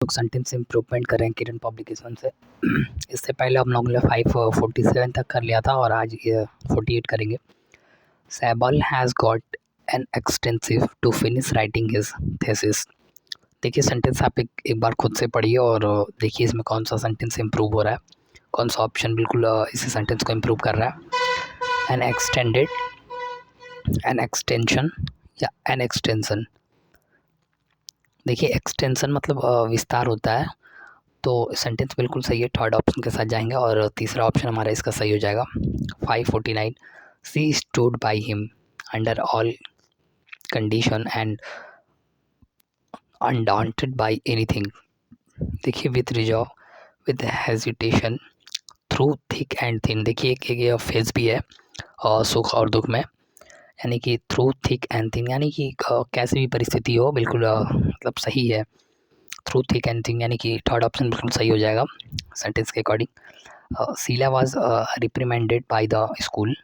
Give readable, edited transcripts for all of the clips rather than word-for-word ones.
लोग sentence improvement कर रहे हैं किरण पब्लिकेशन से। इससे पहले हम लोगों ने 547 तक कर लिया था और आज 48 करेंगे। Sabal has got an extensive to finish writing his thesis. देखिए सेंटेंस आप एक बार खुद से पढ़िए और देखिए इसमें कौन सा सेंटेंस इम्प्रूव हो रहा है, कौन सा ऑप्शन बिल्कुल इसी सेंटेंस को इम्प्रूव कर रहा है। एन एक्सटेंडेड, एन एक्सटेंशन या एन एक्सटेंशन। देखिए एक्सटेंशन मतलब विस्तार होता है, तो सेंटेंस बिल्कुल सही है, थर्ड ऑप्शन के साथ जाएंगे और तीसरा ऑप्शन हमारा इसका सही हो जाएगा। 549 she stood by him under all condition and undaunted by anything. देखिए with reserve, with hesitation, through thick and thin. देखिए एक फेज भी है और सुख और दुख में, यानी कि थ्रू थिक एंड थिन यानी कि कैसी भी परिस्थिति हो बिल्कुल मतलब सही है। थ्रू थिक एंड थिन यानी कि थर्ड ऑप्शन बिल्कुल सही हो जाएगा सेंटेंस के according. Sheela was reprimanded by the school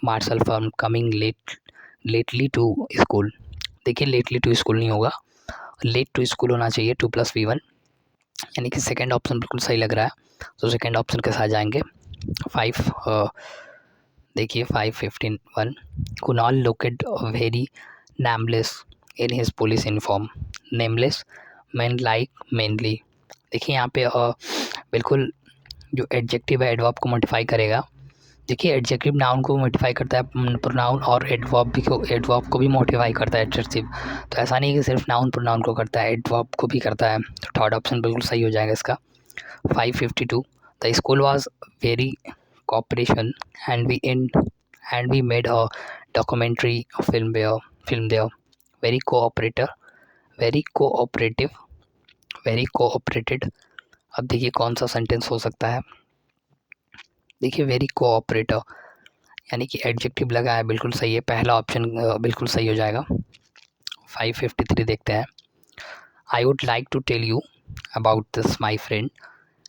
marshal from coming lately to school. देखिए लेटली टू स्कूल नहीं होगा, लेट टू स्कूल होना चाहिए 2+V1, यानी कि सेकेंड ऑप्शन बिल्कुल सही लग रहा है, तो सेकेंड ऑप्शन के साथ जाएंगे। 5 देखिए 551 Kunal looked very nameless in his police uniform. Nameless man like mainly. देखिए यहाँ पे बिल्कुल जो एडजेक्टिव है एडवर्ब को मॉडिफाई करेगा। देखिए एडजेक्टिव नाउन को मॉडिफाई करता है प्रोनाउन, और एडवर्ब को भी मॉडिफाई करता है एडजेक्टिव। तो ऐसा नहीं कि सिर्फ नाउन प्रोनाउन को करता है, एडवर्ब को भी करता है। तो थर्ड ऑप्शन बिल्कुल सही हो जाएगा इसका। 552 the school was very cooperation and we made a documentary film there. very cooperator very cooperative very cooperated। अब देखिए कौन सा सेंटेंस हो सकता है। देखिए वेरी कोऑपरेटर यानी कि एडजेक्टिव लगा है, बिल्कुल सही है, पहला ऑप्शन बिल्कुल सही हो जाएगा। 553 देखते हैं। I would like to tell you about this my friend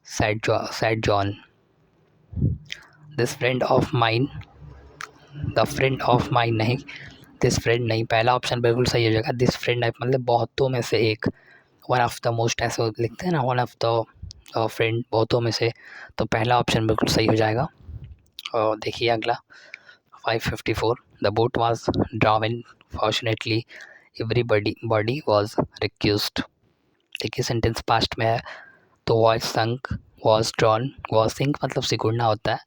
said John. This friend of mine, the friend of mine नहीं, दिस फ्रेंड नहीं, पहला ऑप्शन बिल्कुल सही हो जाएगा। दिस फ्रेंड मतलब बहुतों में से एक, वन ऑफ द मोस्ट ऐसे लिखते हैं ना, वन ऑफ द फ्रेंड बहुतों में से, तो पहला ऑप्शन बिल्कुल सही हो जाएगा। और देखिए अगला 554 the boat was drowned fortunately everybody was rescued. देखिए सेंटेंस पास्ट में है, तो was sunk, was drawn, was sink मतलब सिकुड़ना होता है,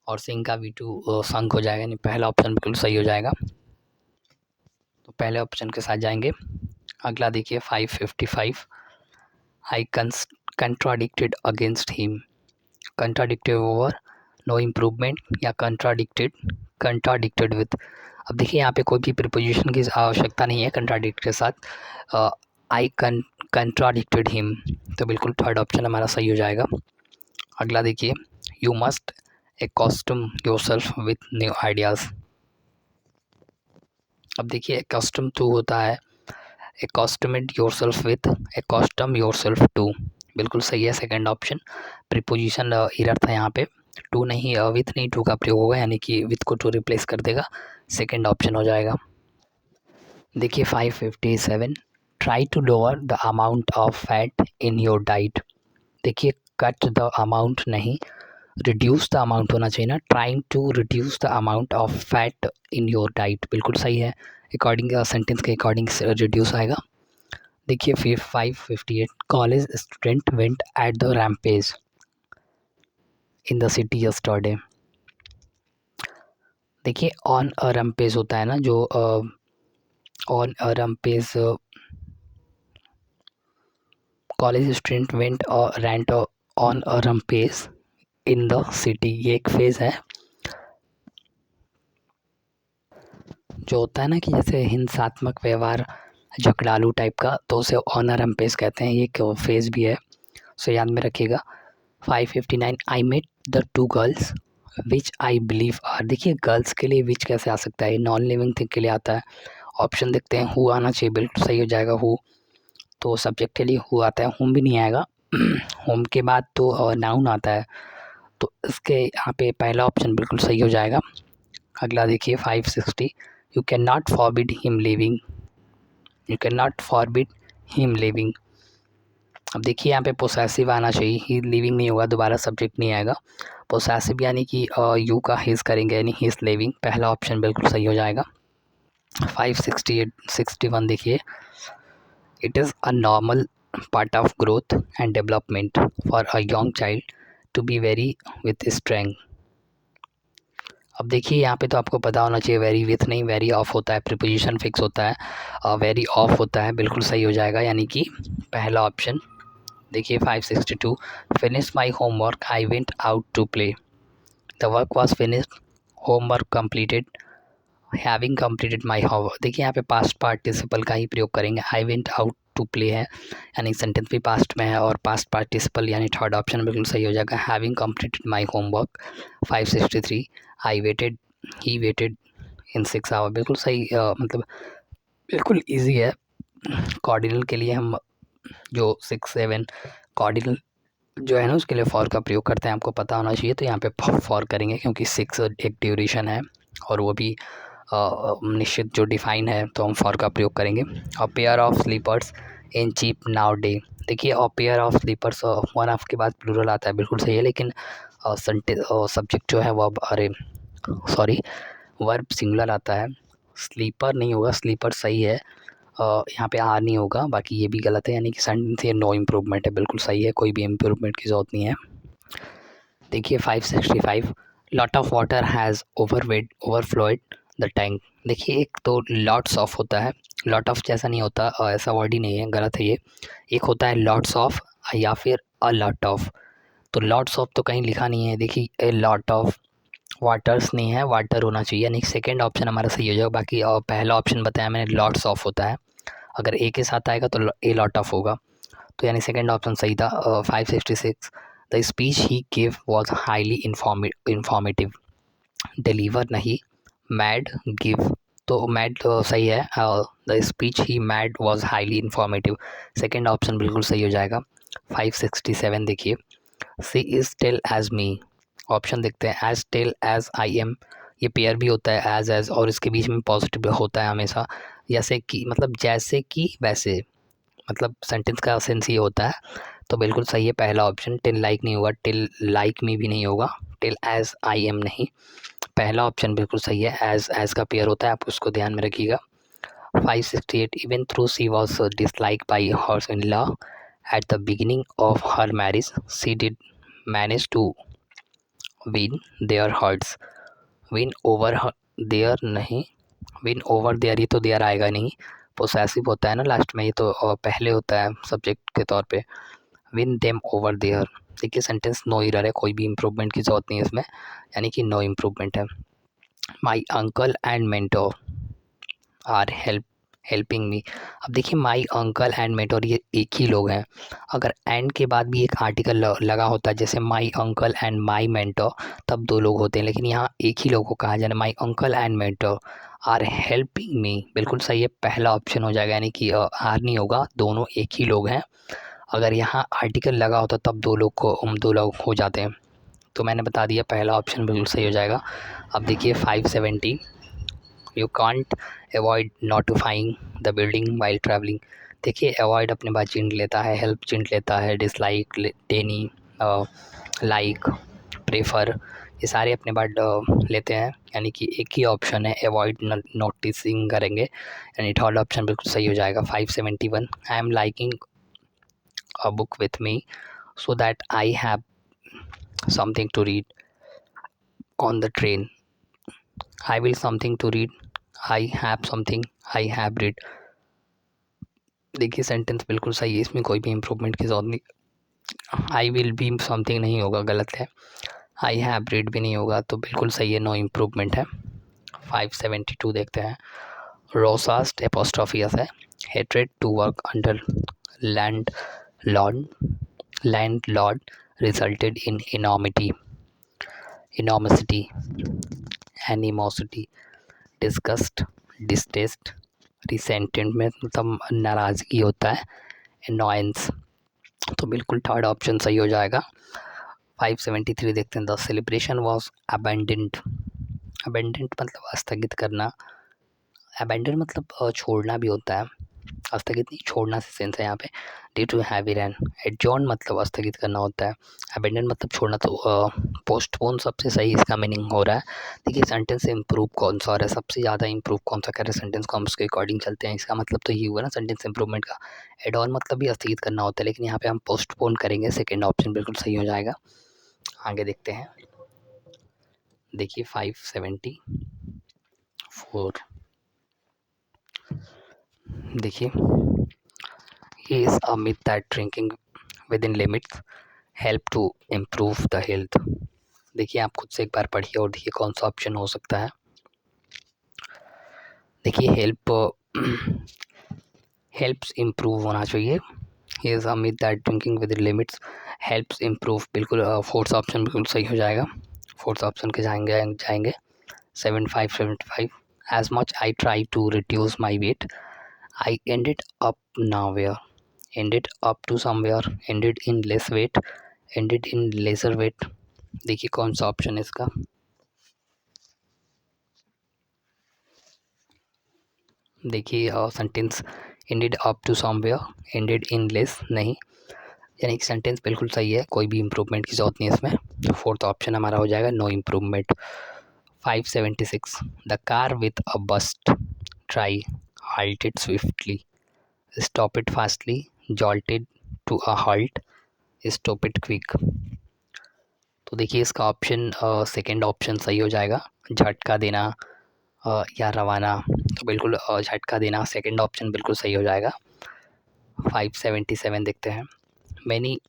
और सिंक का V2 संक हो जाएगा, यानी पहला ऑप्शन बिल्कुल सही हो जाएगा, तो पहले ऑप्शन के साथ जाएंगे। अगला देखिए 555 I contradicted against him. Contradicted over no improvement या कंट्राडिक्टेड विथ। अब देखिए यहाँ पे कोई भी प्रीपोजिशन की आवश्यकता नहीं है कंट्राडिक्ट के साथ। आई कंट्राडिक्टेड हिम, तो बिल्कुल थर्ड ऑप्शन हमारा सही हो जाएगा। अगला देखिए you must accustom yourself with new ideas। अब देखिए accustom to होता है accustomate yourself with, accustom yourself to, बिल्कुल सही है सेकंड ऑप्शन। प्रीपोजिशन एरर था यहाँ पे, टू नहीं विथ नहीं, टू का प्रयोग होगा, यानी कि विथ को टू रिप्लेस कर देगा, सेकंड ऑप्शन हो जाएगा। देखिए 557 try to lower the amount of fat in your diet. देखिए कट द अमाउंट नहीं, रिड्यूस द अमाउंट होना चाहिए ना, trying to reduce the amount of fat in your diet, बिल्कुल सही है, अकॉर्डिंग सेंटेंस के अकॉर्डिंग रिड्यूस आएगा। देखिए फिर 558 college student went at the rampage in the city yesterday. देखिए ऑन अ रैम्पेज होता है ना, जो on a rampage, college student went rent on a rampage in the city, ये एक फेज है जो होता है ना कि जैसे हिंसात्मक व्यवहार, झगड़ालू टाइप का, तो उसे ऑनर रैम्पेज कहते हैं, ये फेज भी है, सो याद में रखिएगा। 559 I met the two girls which I believe are. देखिए गर्ल्स के लिए विच कैसे आ सकता है, नॉन लिविंग थिंग के लिए आता है। ऑप्शन देखते हैं, हु आना चाहिए, बिल्कुल सही हो जाएगा हु, तो सब्जेक्ट के लिए हु आता है, होम भी नहीं आएगा। होम के बाद तो नाउन आता है, तो इसके यहाँ पे पहला ऑप्शन बिल्कुल सही हो जाएगा। अगला देखिए 560 you can not forbid him living, you can not forbid him living. अब देखिए यहाँ पे पोसेसिव आना चाहिए, ही लिविंग नहीं होगा, दोबारा सब्जेक्ट नहीं आएगा। पोसेसिव यानी कि यू का हिज करेंगे यानी ही इज़ लिविंग, पहला ऑप्शन बिल्कुल सही हो जाएगा। 568 61 देखिए, it is a normal part of growth and development for a young child to be very with strength. अब देखिए यहाँ पे तो आपको पता होना चाहिए, वेरी विथ नहीं, वेरी ऑफ होता है, प्रीपोजिशन फिक्स होता है, वेरी ऑफ होता है, बिल्कुल सही हो जाएगा यानी कि पहला ऑप्शन। देखिए 562, finish my homework I went out to play, the work was finished, homework completed, having completed my homework. देखिए यहाँ पे पास्ट पार्टिसिपल का ही प्रयोग करेंगे, I went out to play है यानी सेंटेंस भी पास्ट में है और पास्ट पार्टिसिपल यानी थर्ड ऑप्शन बिल्कुल सही हो जाएगा, having completed my homework. 563, I waited, he waited in 6 hour, बिल्कुल सही, मतलब बिल्कुल इजी है। कॉर्डिनल के लिए हम जो 6 7 कॉर्डिनल जो है ना उसके लिए फॉर का प्रयोग करते हैं, आपको पता होना चाहिए। तो यहाँ पे फॉर करेंगे क्योंकि 6 एक ड्यूरेशन है और वो भी निश्चित जो डिफाइन है, तो हम फॉर का प्रयोग करेंगे। A pair of slippers in cheap nowadays, देखिए a pair of slippers one of के बाद प्लूरल आता है, बिल्कुल सही है, लेकिन सब्जेक्ट जो है वो अरे सॉरी वर्ब सिंगुलर आता है, स्लीपर नहीं होगा, स्लीपर सही है, यहाँ पे आर नहीं होगा, बाकी ये भी गलत है यानी कि सेंटेंस ये नो इम्प्रूवमेंट है, बिल्कुल सही है, कोई भी इम्प्रूवमेंट की ज़रूरत नहीं है। देखिए 565, lot of water has overflowed the tank, देखिए एक तो लॉट्स ऑफ होता है, लॉट ऑफ जैसा नहीं होता, ऐसा वर्ड ही नहीं है, गलत है ये। एक होता है लॉट्स ऑफ या फिर अ लॉट ऑफ, तो लॉट्स ऑफ तो कहीं लिखा नहीं है, देखिए ए लॉट ऑफ, वाटर्स नहीं है, वाटर होना चाहिए यानी सेकंड ऑप्शन हमारा सही हो जाएगा। बाकी पहला ऑप्शन बताया मैंने, लॉट्स ऑफ होता है, अगर ए के साथ आएगा तो ए लॉट ऑफ होगा, तो यानी सेकंड ऑप्शन सही था। 566, the speech he give was highly informative, deliver नहीं, मैड गिव, तो मैड सही है, the speech he made was highly informative, second option बिल्कुल सही हो जाएगा। 567 देखिए, she is tall as me, option देखते हैं, as tall as I am, ये पेयर भी होता है एज और इसके बीच में पॉजिटिव होता है हमेशा, जैसे कि मतलब जैसे कि वैसे, मतलब सेंटेंस का सेंस ये होता है, तो बिल्कुल सही है पहला ऑप्शन। टिल लाइक नहीं होगा, टिल लाइक में भी नहीं होगा, टिल एज आई एम नहीं, पहला ऑप्शन बिल्कुल सही है, एज का पेयर होता है, आप उसको ध्यान में रखिएगा। 568, even through she was dislike by hers in law at the beginning of her marriage, she did manage to win their hearts, win over their नहीं, विन ओवर देयर, ये तो देयर आएगा नहीं, पोसेसिव होता है ना लास्ट में, ये तो पहले होता है सब्जेक्ट के तौर पे, विन देम ओवर देयर। देखिए सेंटेंस नो एरर है, कोई भी इम्प्रूवमेंट की ज़रूरत नहीं है इसमें, यानी कि नो इम्प्रूवमेंट है। My uncle and mentor are helping me, अब देखिए माई अंकल एंड मेंटोर ये एक ही लोग हैं, अगर एंड के बाद भी एक आर्टिकल लगा होता है जैसे माई अंकल एंड माई मेंटोर, तब दो लोग होते हैं, लेकिन यहाँ एक ही लोग को कहा जाए, my uncle and mentor are helping me, बिल्कुल सही है, पहला ऑप्शन हो जाएगा, यानी कि आर नहीं होगा, दोनों एक ही लोग हैं, अगर यहाँ आर्टिकल लगा होता तब दो लोग हो जाते हैं, तो मैंने बता दिया पहला ऑप्शन बिल्कुल सही हो जाएगा। अब देखिए 570, you can't avoid notifying the building while travelling, देखिए अवॉइड अपने बाद चिंट लेता है, हेल्प चिंट लेता है, डिसलाइक डेनी, लाइक, प्रेफर, ये सारे अपने बाद लेते हैं, यानी कि एक ही ऑप्शन है अवॉइड नोटिसिंग करेंगे, यानी थर्ड ऑप्शन बिल्कुल सही हो जाएगा। 571, I am liking a book with me so that I have something to read on the train, I will something to read, I have something I have read, देखिए sentence बिल्कुल सही है, इसमें कोई भी इम्प्रूवमेंट की ज़रूरत नहीं, आई विल बी समथिंग नहीं होगा, गलत है, आई हैव रीड भी नहीं होगा, तो बिल्कुल सही है, नो इम्प्रूवमेंट है। 572 देखते हैं, रोसास्ट एपोस्ट्रोफियस है, hatred to work under landlord, landlord resulted in enormity, animosity, disgust, distaste, resentment, मतलब नाराज़गी होता है, annoyance, तो बिल्कुल थर्ड ऑप्शन सही हो जाएगा। 573 देखते हैं, the celebration was abundant, abundant मतलब स्थगित करना, अबेंडन मतलब छोड़ना भी होता है, स्थगित नहीं, छोड़ना से सेंस है यहाँ पे। Due to heavy rain. Adjourn मतलब स्थगित करना होता है, अबेंडन मतलब छोड़ना, तो पोस्टपोन सबसे सही इसका मीनिंग हो रहा है। देखिए सेंटेंस इम्प्रूव कौन सा हो रहा है, सबसे ज़्यादा इम्प्रूव कौन सा कर रहा है सेंटेंस को, हम उसके अकॉर्डिंग चलते हैं। इसका मतलब तो ये हुआ ना सेंटेंस इम्प्रूवमेंट का। एड ऑन मतलब भी स्थगित करना होता है, लेकिन यहाँ पे हम पोस्टपोन करेंगे, सेकेंड ऑप्शन बिल्कुल सही हो जाएगा। आगे देखते हैं, देखिए 574, देखिए he is a myth that drinking within limits help to improve the health. देखिए आप खुद से एक बार पढ़िए और देखिए कौन सा ऑप्शन हो सकता है। देखिए हेल्प्स इम्प्रूव होना चाहिए। He is a myth that drinking within limits helps improve, बिल्कुल फोर्थ ऑप्शन बिल्कुल सही हो जाएगा। फोर्थ ऑप्शन के जाएंगे 7575। As much I try to reduce my weight I ended up nowhere, ended up to somewhere, ended in less weight, ended in lesser weight। देखिए कौन सा ऑप्शन है इसका। देखिए sentence ended up to somewhere, ended in less नहीं, यानी कि sentence बिल्कुल सही है, कोई भी इम्प्रूवमेंट की जरूरत नहीं है इसमें। तो फोर्थ ऑप्शन हमारा हो जाएगा no improvement. 576 the car with a burst tyre halted swiftly, stop it fastly, jolted to a halt, stop it quick। तो देखिए इसका ऑप्शन सेकंड ऑप्शन सही हो जाएगा, झटका देना या रवाना। तो बिल्कुल झटका देना सेकंड ऑप्शन बिल्कुल सही हो जाएगा। 577 देखते हैं, many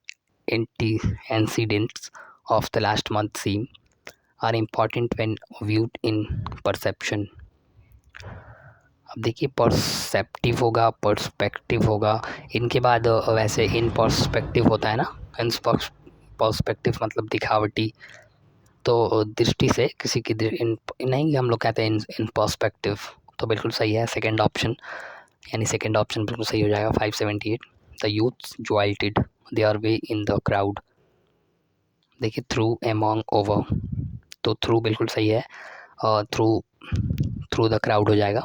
incidents of the last month seem are important when viewed in perception. अब देखिए परसेप्टिव होगा, पर्सपेक्टिव होगा, इनके बाद वैसे इन पर्सपेक्टिव होता है ना, इन पर्सपेक्टिव मतलब दिखावटी, तो दृष्टि से किसी की इन नहीं, हम लोग कहते हैं इन पर्सपेक्टिव। तो बिल्कुल सही है सेकंड ऑप्शन, यानी सेकंड ऑप्शन बिल्कुल सही हो जाएगा। 578 the youths jostled their way in the crowd. देखिए थ्रू एमोंग ओवर, तो थ्रू बिल्कुल सही है, थ्रू थ्रू द क्राउड हो जाएगा।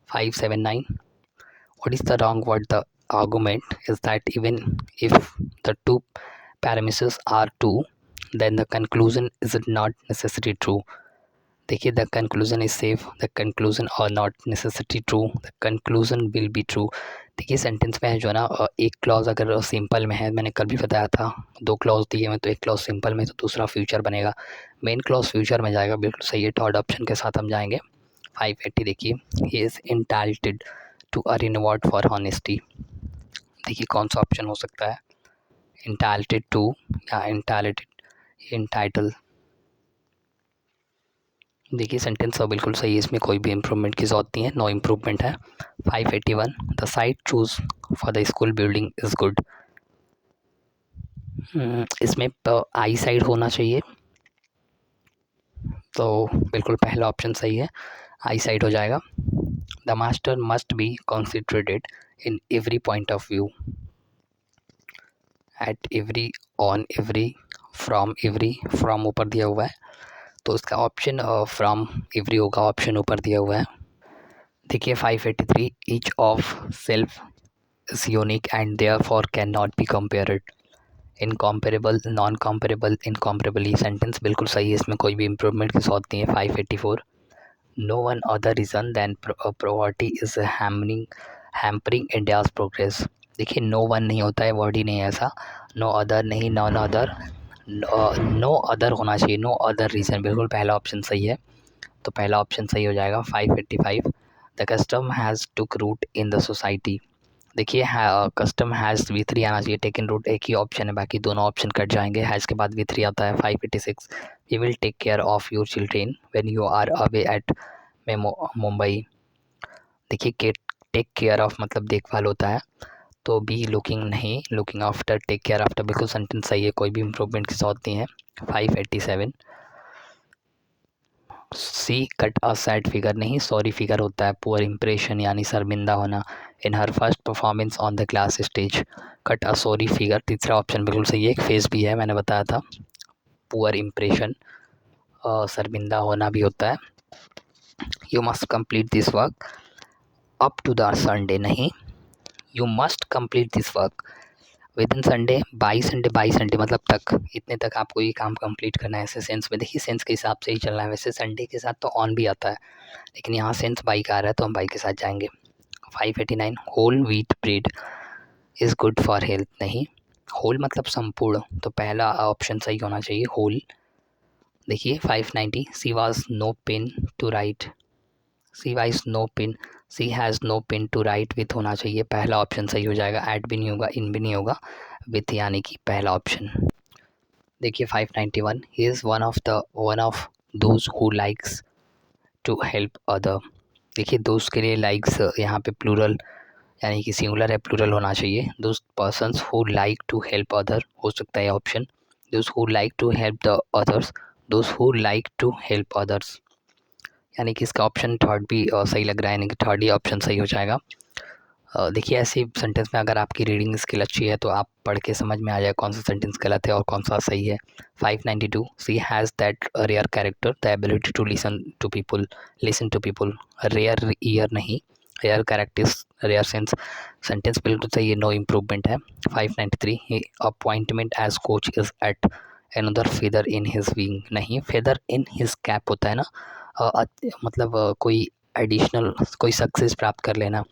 579 what is the wrong word, the argument is that even if the two premises are true then the conclusion is not necessarily true। देखिए the conclusion is safe, the conclusion और not necessity true, the conclusion will be true. देखिए sentence में है जो है ना, एक clause अगर सिंपल में है, मैंने कल भी बताया था, दो क्लॉज दिए हैं, तो एक क्लॉज सिंपल में तो दूसरा फ्यूचर बनेगा, मेन क्लॉज फ्यूचर में जाएगा, बिल्कुल सही है। थर्ड ऑप्शन के साथ हम जाएंगे। 580 देखिए he is entitled to a reward for honesty. देखिए कौन सा ऑप्शन हो सकता है, इंटाइटल्ड टू या इंटाइटल। देखिए सेंटेंस तो बिल्कुल सही है, इसमें कोई भी इम्प्रूवमेंट की ज़रूरत नहीं है, नो इम्प्रूवमेंट है। 581 the site choose for the school building is good. इसमें आई साइड होना चाहिए, तो बिल्कुल पहला ऑप्शन सही है, आई साइड हो जाएगा। The master must be considerated in every point of view, at every, on every, from ऊपर दिया हुआ है, तो इसका ऑप्शन फ्रॉम एवरी होगा, ऑप्शन ऊपर दिया हुआ है। देखिए 583 each of self is unique and therefore can not be compared. Incomparable, non comparable, incomparable, sentence बिल्कुल सही है, इसमें कोई भी इम्प्रूवमेंट की जरूरत नहीं है। 584 no one other reason than property is hampering India's progress. देखिए नो वन नहीं होता है, वर्ड ही नहीं है ऐसा, नो अदर नहीं, नॉन अदर, नो अदर होना चाहिए, नो अदर रीज़न, बिल्कुल पहला ऑप्शन सही है, तो पहला ऑप्शन सही हो जाएगा। 585 the custom has took root in the society. देखिए कस्टम हैज़ V3 आना चाहिए, टेकन रूट एक ही ऑप्शन है, बाकी दोनों ऑप्शन कट जाएंगे, हैज़ के बाद V3 आता है। 586 we will take care of your children when you are away at Mumbai. देखिए टेक केयर ऑफ मतलब देखभाल होता है, तो बी लुकिंग नहीं, looking after, take care after, बिल्कुल सेंटेंस सही है, कोई भी इम्प्रूवमेंट की जरूरत नहीं है। 587 see cut a sad figure नहीं, सॉरी फिगर होता है, पुअर इंप्रेशन यानी शर्मिंदा होना। In her first performance on the class stage cut a sorry figure, तीसरा ऑप्शन बिल्कुल सही है, एक फेस भी है, मैंने बताया था। पुअर इंप्रेशन शर्मिंदा होना भी होता है। You must complete this work up to the Sunday, नहीं, you must complete this work within Sunday, by Sunday मतलब तक, इतने तक आपको ये काम कंप्लीट करना है। ऐसे सेंस में देखिए, सेंस के हिसाब से ही चलना है। वैसे संडे के साथ तो ऑन भी आता है, लेकिन यहाँ सेंस बाई का आ रहा है तो हम बाई के साथ जाएंगे। 589, whole wheat bread is good for health, नहीं, होल मतलब संपूर्ण, तो पहला ऑप्शन सही होना चाहिए, होल। देखिए 590, she was no pen to write, she wise no pen, she has no pen to write with होना चाहिए, पहला ऑप्शन सही हो जाएगा। एट भी नहीं होगा, इन भी नहीं होगा, विथ यानी कि पहला ऑप्शन। देखिए 591, he is one of those who likes to help other. देखिए दोस्त के लिए लाइक्स यहाँ पे प्लूरल यानी कि सिंगुलर है, प्लूरल होना चाहिए। Those persons who like to help other हो सकता है option. Those who like to help the others, those who like to help others, यानी कि इसका ऑप्शन थर्ड भी सही लग रहा है, यानी कि थर्ड ही ऑप्शन सही हो जाएगा। देखिए ऐसे सेंटेंस में अगर आपकी रीडिंग स्किल अच्छी है तो आप पढ़ के समझ में आ जाए कौन सा सेंटेंस गलत है और कौन सा सही है। 592, she has that rare character the ability to listen to people, rare year नहीं, रेयर कैरेक्टर्स, रेयर सेंटेंस बिल्कुल सही है, नो इम्प्रूवमेंट है। 593, appointment as coach is at another feather in his wing, नहीं, फेदर इन हिज कैप होता है ना, मतलब कोई एडिशनल कोई सक्सेस प्राप्त कर लेना,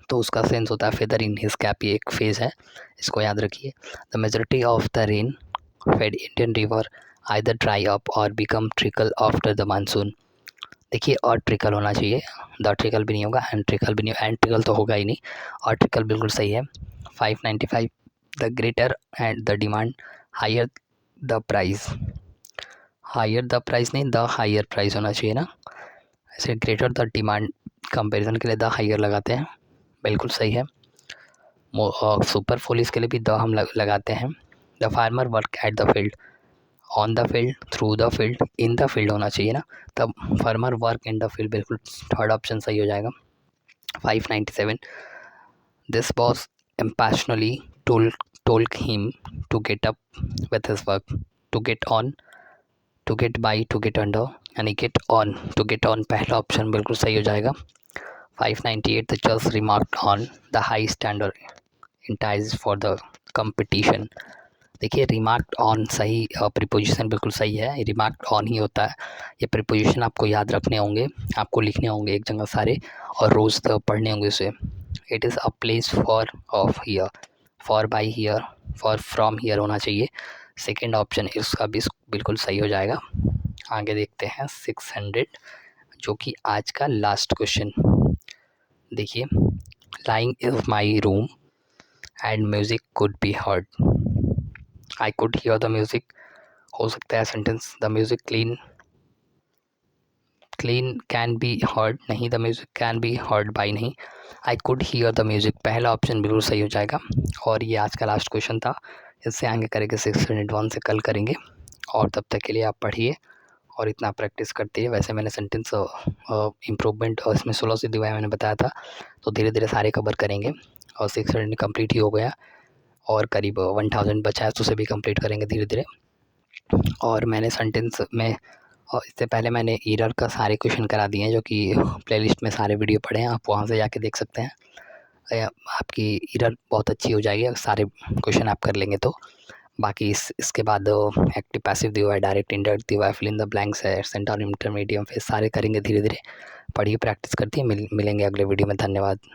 तो उसका सेंस होता है फेदर इन हिज कैप, ये एक फेज़ है, इसको याद रखिए। The majority of the rain fed Indian river either dry up or become trickle after the monsoon. देखिए और ट्रिकल होना चाहिए, द ट्रिकल भी नहीं होगा, एंड ट्रिकल भी नहीं, एंड ट्रिकल तो होगा ही नहीं, और ट्रिकल बिल्कुल सही है। 595, the greater and the demand higher the price, higher the price नहीं, द हायर प्राइस होना चाहिए ना, ऐसे ग्रेटर द डिमांड कंपैरिजन के लिए द हायर लगाते हैं, बिल्कुल सही है। सुपर फोलिस के लिए भी द हम लगाते हैं। The farmer work at the field, on the field, through the field, in the field होना चाहिए ना, तब farmer work in the field, बिल्कुल थर्ड ऑप्शन सही हो जाएगा। 597, this boss impassionately told him to get up with his work, to get on, to get by, to get under, यानी get on, to get on पहला option बिल्कुल सही हो जाएगा। 598, the judge remarked on the high standard enticed for the competition। देखिए remarked on सही, preposition बिल्कुल सही है, रिमार्क्ड ऑन ही होता है। ये प्रीपोजिशन आपको याद रखने होंगे, आपको लिखने होंगे एक जगह सारे, और रोज़ पढ़ने होंगे उसे। It is a place for of here, for by here, for from here होना चाहिए, सेकेंड ऑप्शन इसका भी बिल्कुल सही हो जाएगा। आगे देखते हैं 600, जो कि आज का लास्ट क्वेश्चन। देखिए, lying is my room and music could be heard, I could hear the music हो सकता है sentence, the music clean can be heard, नहीं, the music can be heard by नहीं, I could hear the music, पहला option बिल्कुल सही हो जाएगा। और ये आज का लास्ट क्वेश्चन था, इससे आगे करेंगे 601 से कल करेंगे, और तब तक के लिए आप पढ़िए और इतना प्रैक्टिस करते हैं। वैसे मैंने सेंटेंस इम्प्रूवमेंट और इसमें 16 से दिवाया मैंने बताया था, तो धीरे धीरे सारे कवर करेंगे, और 600 कंप्लीट ही हो गया, और करीब 1000 बचा है, तो उसे भी कंप्लीट करेंगे धीरे धीरे। और मैंने सेंटेंस में, और इससे पहले मैंने एरर का सारे क्वेश्चन करा दिए हैं, जो कि प्लेलिस्ट में सारे वीडियो पड़े हैं, आप वहाँ से जाके देख सकते हैं। आपकी एरर बहुत अच्छी हो जाएगी अगर सारे क्वेश्चन आप कर लेंगे तो। बाकी इसके बाद एक्टिव पैसिव दिया हुआ है, डायरेक्ट इंडायरेक्ट दिया हुआ है, फिल इन द ब्लैंक्स है, सेंटर इंटरमीडियम, फिर सारे करेंगे धीरे धीरे। पढ़िए, प्रैक्टिस करती है, मिलेंगे अगले वीडियो में। धन्यवाद।